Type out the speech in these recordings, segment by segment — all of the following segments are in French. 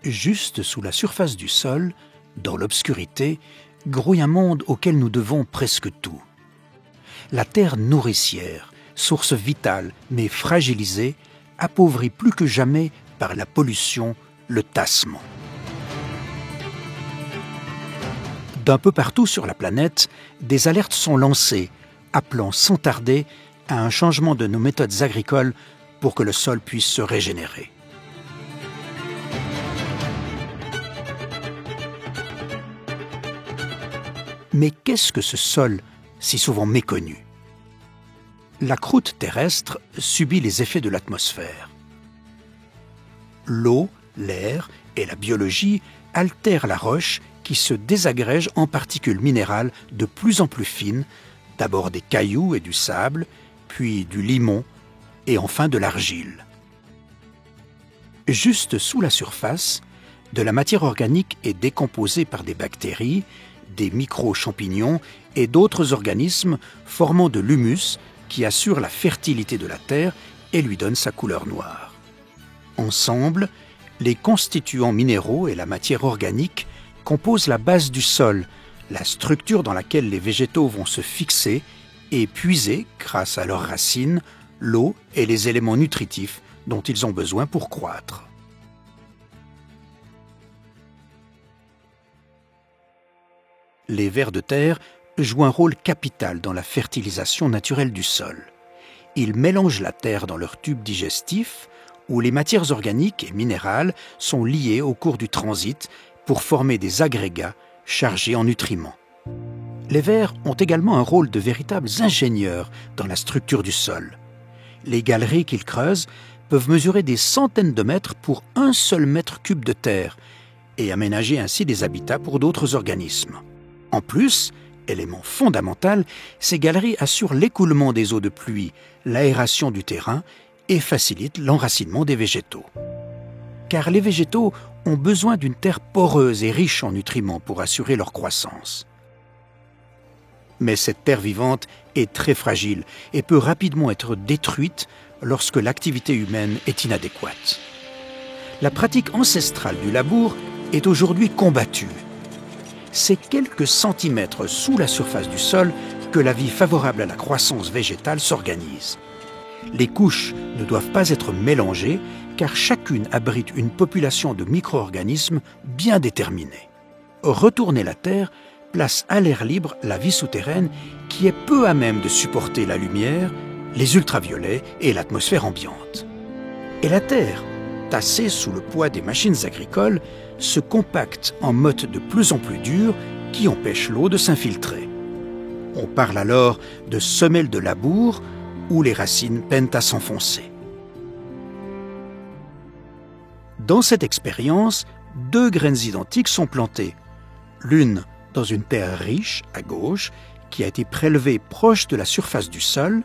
Juste sous la surface du sol, dans l'obscurité, grouille un monde auquel nous devons presque tout. La terre nourricière, source vitale mais fragilisée, appauvrie plus que jamais par la pollution, le tassement. D'un peu partout sur la planète, des alertes sont lancées, appelant sans tarder à un changement de nos méthodes agricoles pour que le sol puisse se régénérer. Mais qu'est-ce que ce sol, si souvent méconnu? La croûte terrestre subit les effets de l'atmosphère. L'eau, l'air et la biologie altèrent la roche qui se désagrège en particules minérales de plus en plus fines, d'abord des cailloux et du sable, puis du limon et enfin de l'argile. Juste sous la surface, de la matière organique est décomposée par des bactéries, des micro-champignons et d'autres organismes formant de l'humus qui assure la fertilité de la terre et lui donne sa couleur noire. Ensemble, les constituants minéraux et la matière organique composent la base du sol, la structure dans laquelle les végétaux vont se fixer et puiser, grâce à leurs racines, l'eau et les éléments nutritifs dont ils ont besoin pour croître. Les vers de terre jouent un rôle capital dans la fertilisation naturelle du sol. Ils mélangent la terre dans leurs tubes digestifs, où les matières organiques et minérales sont liées au cours du transit pour former des agrégats chargés en nutriments. Les vers ont également un rôle de véritables ingénieurs dans la structure du sol. Les galeries qu'ils creusent peuvent mesurer des centaines de mètres pour un seul mètre cube de terre et aménager ainsi des habitats pour d'autres organismes. En plus, élément fondamental, ces galeries assurent l'écoulement des eaux de pluie, l'aération du terrain et facilitent l'enracinement des végétaux. Car les végétaux ont besoin d'une terre poreuse et riche en nutriments pour assurer leur croissance. Mais cette terre vivante est très fragile et peut rapidement être détruite lorsque l'activité humaine est inadéquate. La pratique ancestrale du labour est aujourd'hui combattue. C'est quelques centimètres sous la surface du sol que la vie favorable à la croissance végétale s'organise. Les couches ne doivent pas être mélangées car chacune abrite une population de micro-organismes bien déterminée. Retourner la terre place à l'air libre la vie souterraine qui est peu à même de supporter la lumière, les ultraviolets et l'atmosphère ambiante. Et la terre, tassée sous le poids des machines agricoles, se compacte en mottes de plus en plus dures qui empêchent l'eau de s'infiltrer. On parle alors de semelles de labour où les racines peinent à s'enfoncer. Dans cette expérience, 2 graines identiques sont plantées. L'une dans une terre riche, à gauche, qui a été prélevée proche de la surface du sol,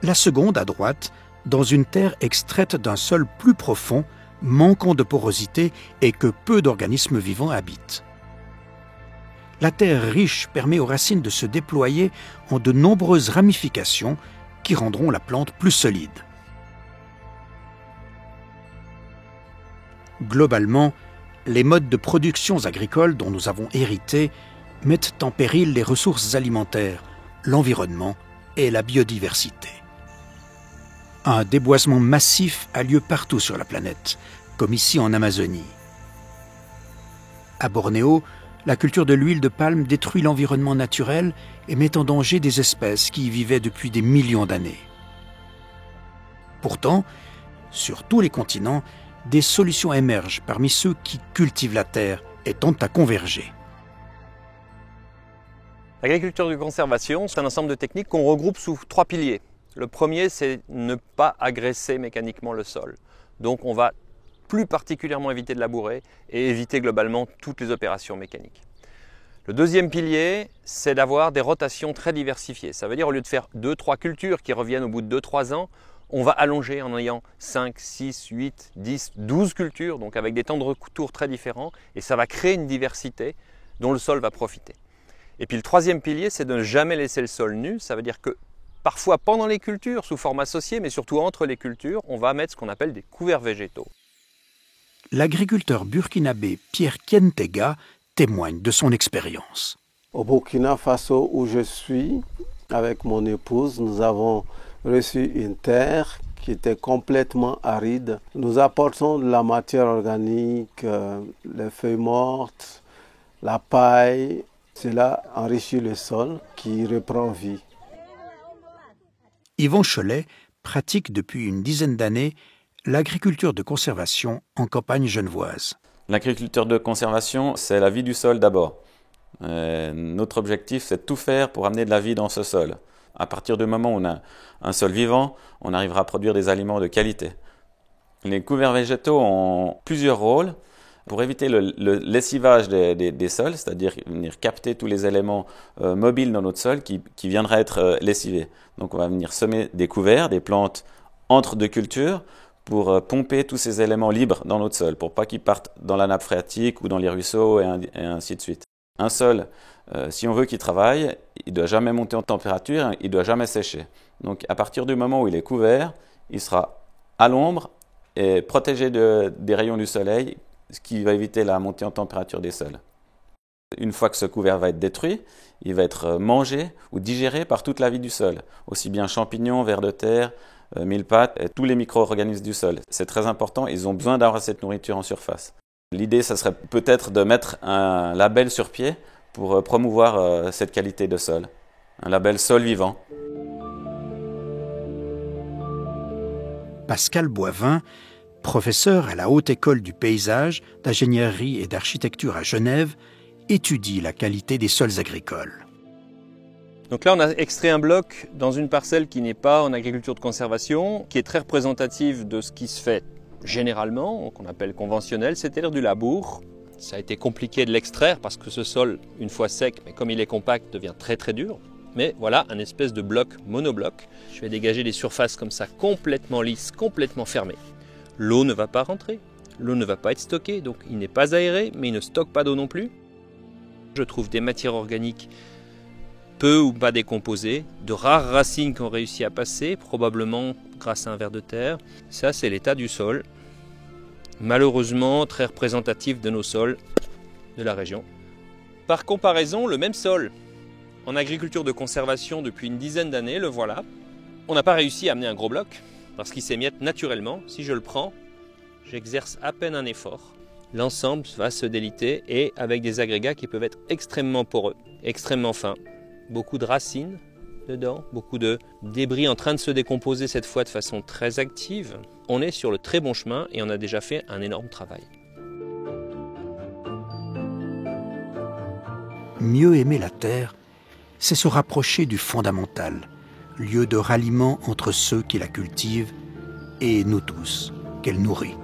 la seconde à droite, dans une terre extraite d'un sol plus profond, manquant de porosité et que peu d'organismes vivants habitent. La terre riche permet aux racines de se déployer en de nombreuses ramifications qui rendront la plante plus solide. Globalement, les modes de production agricoles dont nous avons hérité mettent en péril les ressources alimentaires, l'environnement et la biodiversité. Un déboisement massif a lieu partout sur la planète, comme ici en Amazonie. À Bornéo, la culture de l'huile de palme détruit l'environnement naturel et met en danger des espèces qui y vivaient depuis des millions d'années. Pourtant, sur tous les continents, des solutions émergent parmi ceux qui cultivent la terre et tentent à converger. L'agriculture de conservation, c'est un ensemble de techniques qu'on regroupe sous 3 piliers. Le premier, c'est ne pas agresser mécaniquement le sol. Donc on va plus particulièrement éviter de labourer et éviter globalement toutes les opérations mécaniques. Le deuxième pilier, c'est d'avoir des rotations très diversifiées. Ça veut dire au lieu de faire 2-3 cultures qui reviennent au bout de 2-3 ans, on va allonger en ayant 5, 6, 8, 10, 12 cultures, donc avec des temps de retour très différents, et ça va créer une diversité dont le sol va profiter. Et puis le troisième pilier, c'est de ne jamais laisser le sol nu. Ça veut dire que parfois pendant les cultures, sous forme associée, mais surtout entre les cultures, on va mettre ce qu'on appelle des couverts végétaux. L'agriculteur burkinabé Pierre Kientega témoigne de son expérience. Au Burkina Faso, où je suis, avec mon épouse, nous avons reçu une terre qui était complètement aride. Nous apportons de la matière organique, les feuilles mortes, la paille. Cela enrichit le sol qui reprend vie. Yvon Cholet pratique depuis une dizaine d'années l'agriculture de conservation en campagne genevoise. L'agriculture de conservation, c'est la vie du sol d'abord. Notre objectif, c'est de tout faire pour amener de la vie dans ce sol. À partir du moment où on a un sol vivant, on arrivera à produire des aliments de qualité. Les couverts végétaux ont plusieurs rôles pour éviter le lessivage des sols, c'est-à-dire venir capter tous les éléments mobiles dans notre sol qui viendraient être lessivés. Donc on va venir semer des couverts, des plantes entre deux cultures pour pomper tous ces éléments libres dans notre sol, pour pas qu'ils partent dans la nappe phréatique ou dans les ruisseaux et ainsi de suite. Un sol, si on veut qu'il travaille, il ne doit jamais monter en température, il ne doit jamais sécher. Donc à partir du moment où il est couvert, il sera à l'ombre et protégé des rayons du soleil, ce qui va éviter la montée en température des sols. Une fois que ce couvert va être détruit, il va être mangé ou digéré par toute la vie du sol, aussi bien champignons, vers de terre, mille-pattes, et tous les micro-organismes du sol. C'est très important, ils ont besoin d'avoir cette nourriture en surface. L'idée, ça serait peut-être de mettre un label sur pied pour promouvoir cette qualité de sol, un label sol vivant. Pascal Boivin, professeur à la Haute École du paysage, d'ingénierie et d'architecture à Genève, étudie la qualité des sols agricoles. Donc là, on a extrait un bloc dans une parcelle qui n'est pas en agriculture de conservation, qui est très représentative de ce qui se fait généralement, qu'on appelle conventionnel, c'est-à-dire du labour. Ça a été compliqué de l'extraire parce que ce sol, une fois sec, mais comme il est compact, devient très très dur. Mais voilà, un espèce de bloc monobloc. Je vais dégager des surfaces comme ça, complètement lisses, complètement fermées. L'eau ne va pas rentrer, l'eau ne va pas être stockée, donc il n'est pas aéré, mais il ne stocke pas d'eau non plus. Je trouve des matières organiques peu ou pas décomposées, de rares racines qui ont réussi à passer, probablement grâce à un ver de terre. Ça, c'est l'état du sol, malheureusement très représentatif de nos sols de la région. Par comparaison, le même sol, en agriculture de conservation depuis une dizaine d'années, le voilà. On n'a pas réussi à amener un gros bloc, parce qu'il s'émiette naturellement. Si je le prends, j'exerce à peine un effort. L'ensemble va se déliter et avec des agrégats qui peuvent être extrêmement poreux, extrêmement fins. Beaucoup de racines dedans, beaucoup de débris en train de se décomposer cette fois de façon très active. On est sur le très bon chemin et on a déjà fait un énorme travail. Mieux aimer la terre, c'est se rapprocher du fondamental, lieu de ralliement entre ceux qui la cultivent et nous tous, qu'elle nourrit.